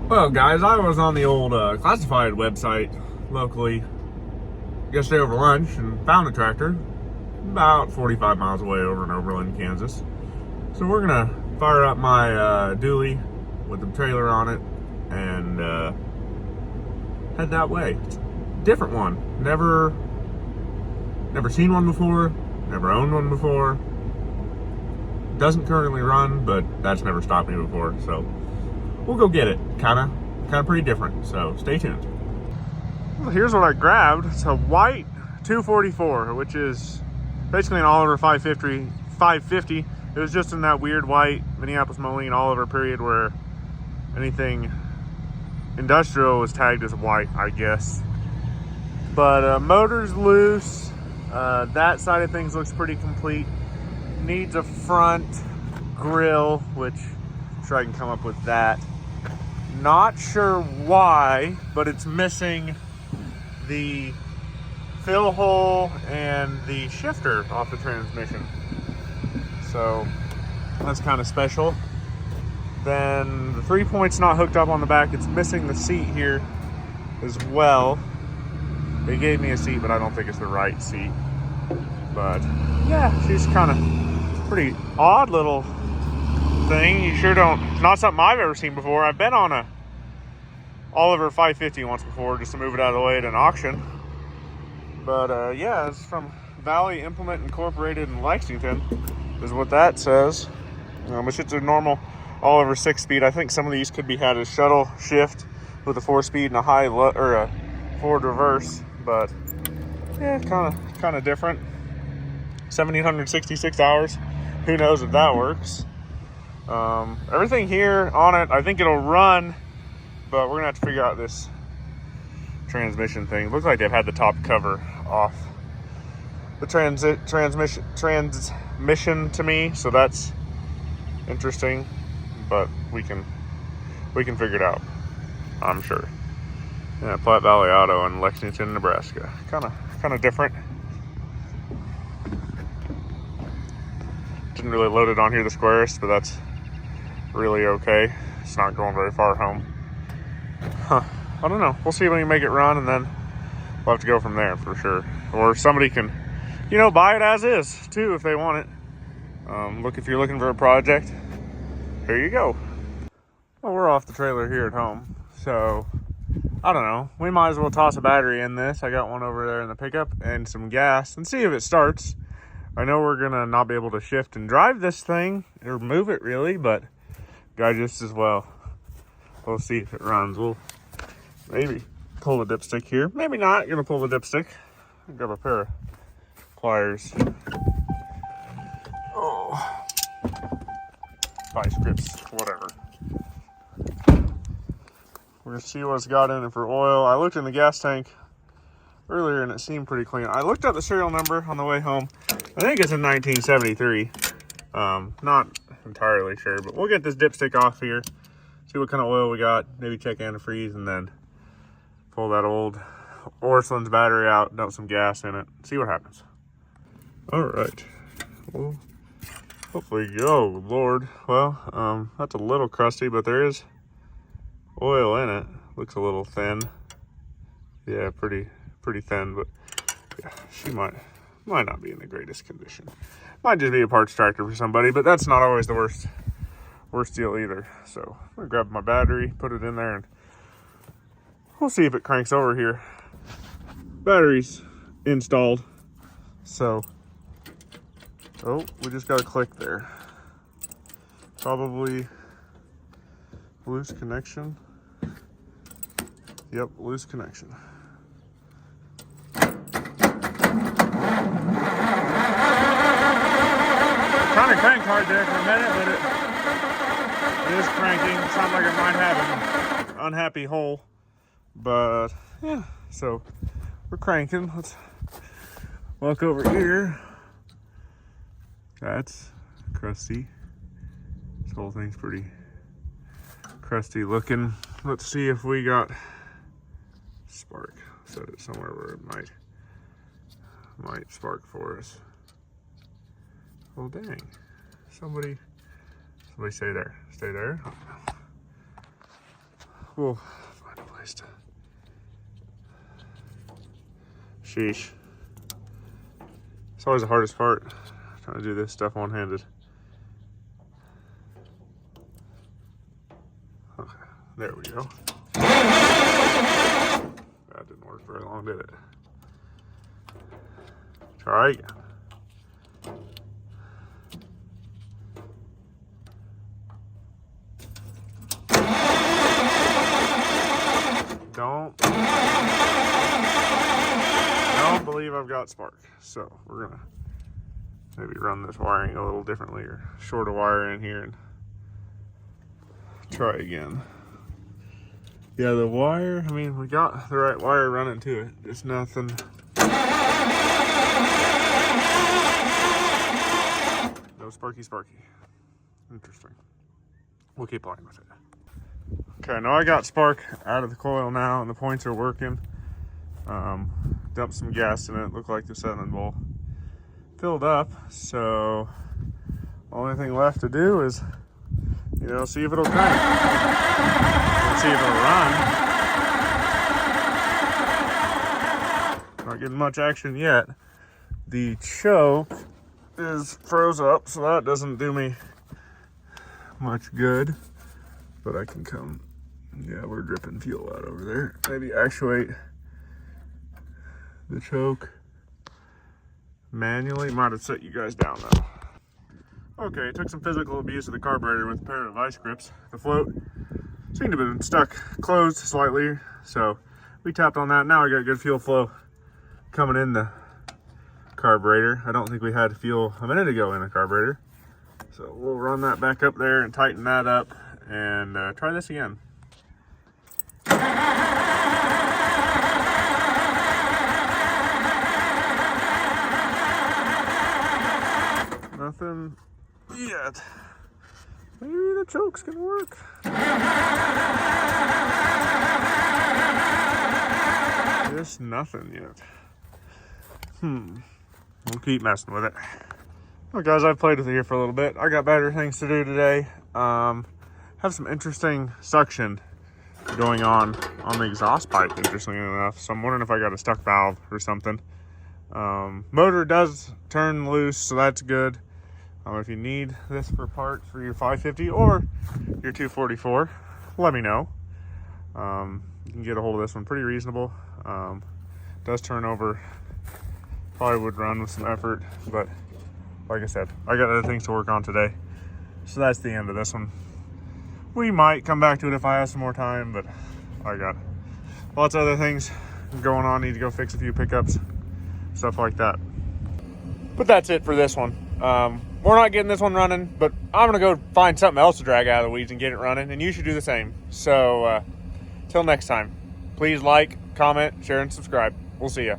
Well, guys, I was on the old classified website locally yesterday over lunch and found a tractor about 45 miles away over in Oberlin, Kansas. So we're gonna fire up my dually with the trailer on it and head that way. It's a different one. Never seen one before. Never owned one before. Doesn't currently run, but that's never stopped me before. So we'll go get it. Kind of pretty different. So stay tuned. Well, here's what I grabbed. It's a white 244, which is basically an Oliver 550. It was just in that weird white Minneapolis Moline Oliver period where anything industrial was tagged as white, I guess. But motor's loose. That side of things looks pretty complete. Needs a front grill, which I'm sure I can come up with that. Not sure why, but it's missing the fill hole and the shifter off the transmission. So that's kind of special. Then the 3-point's not hooked up on the back. It's missing the seat here as well. They gave me a seat, but I don't think it's the right seat. But yeah, she's kind of pretty odd little thing. You sure don't, not something I've ever seen before. I've been on a Oliver 550 once before just to move it out of the way at an auction. But yeah, it's from Valley Implement Incorporated in Lexington is what that says. Which it's a normal Oliver 6-speed. I think some of these could be had as shuttle shift with a 4-speed and a or a forward reverse. But yeah, kind of different. 1,766 hours. Who knows if that works. Everything here on it, I think it'll run, but we're gonna have to figure out this transmission thing. It looks like they've had the top cover off the transmission to me, so that's interesting. But we can figure it out, I'm sure. Yeah, Platte Valley Auto in Lexington, Nebraska. Kind of different. Didn't really load it on here the squarest, but that's really okay. It's not going very far home. I don't know. We'll see when we make it run, and then we'll have to go from there for sure. Or somebody can, buy it as is too if they want it. Look, if you're looking for a project, here you go. Well, we're off the trailer here at home, so I don't know. We might as well toss a battery in this. I got one over there in the pickup and some gas and see if it starts. I know we're gonna not be able to shift and drive this thing or move it really, but drive just as well. We'll see if it runs. We'll maybe pull the dipstick here. Maybe not gonna pull the dipstick. I'll grab a pair of pliers. Oh, vice grips, whatever. We're gonna see what's got in it for oil. I looked in the gas tank earlier and it seemed pretty clean. I looked up the serial number on the way home. I think it's in 1973. Not entirely sure, but we'll get this dipstick off here, see what kind of oil we got, maybe check antifreeze, and then pull that old Orsolin's battery out, dump some gas in it, see what happens. All right. Well, hopefully, oh Lord. Well, that's a little crusty, but there is oil in it. Looks a little thin. Yeah, pretty thin, but yeah, she might not be in the greatest condition. Might just be a parts tractor for somebody, but that's not always the worst deal either. So I'm gonna grab my battery, put it in there, and we'll see if it cranks over here. Battery's installed, so oh, we just got a click there. Probably loose connection. Yep, loose connection. Kind of cranked hard there for a minute, but it is cranking. It sounds like it might have an unhappy hole, but yeah, so we're cranking. Let's walk over here. That's crusty. This whole thing's pretty crusty looking. Let's see if we got spark. Set it somewhere where it might spark for us. Oh dang! Somebody stay there. Stay there. We'll find a place to. Sheesh. It's always the hardest part, trying to do this stuff one-handed. Okay, there we go. That didn't work very long, did it? Try again. Don't believe I've got spark. So we're gonna maybe run this wiring a little differently, or short a wire in here and try again. Yeah, the wire, I mean, we got the right wire running to it. Just nothing. No sparky. Interesting. We'll keep playing with it. Okay, now I got spark out of the coil now, and the points are working. Dumped some gas in it. Looked like the 7-bowl filled up. So only thing left to do is, you know, see if it'll crank. Let's see if it'll run. Not getting much action yet. The choke is froze up, so that doesn't do me much good. But I can come, yeah, we're dripping fuel out over there. Maybe actuate the choke manually. Might have set you guys down though. Okay, took some physical abuse of the carburetor with a pair of vice grips. The float seemed to have been stuck closed slightly, so we tapped on that. Now I got good fuel flow coming in the carburetor. I don't think we had fuel a minute ago in the carburetor. So we'll run that back up there and tighten that up and try this again. Nothing yet. Maybe the choke's gonna work. Just nothing yet. We'll keep messing with it. Well, guys, I've played with it here for a little bit. I got better things to do today. Have some interesting suction going on the exhaust pipe, interestingly enough. So I'm wondering if I got a stuck valve or something. Motor does turn loose, so that's good. If you need this for parts for your 550 or your 244, let me know. You can get a hold of this one pretty reasonable. Does turn over. Probably would run with some effort, but like I said, I got other things to work on today. So that's the end of this one. We might come back to it if I have some more time, but I got lots of other things going on. Need to go fix a few pickups, stuff like that. But that's it for this one. We're not getting this one running, but I'm gonna go find something else to drag out of the weeds and get it running, and you should do the same. So till next time, please like, comment, share, and subscribe. We'll see ya.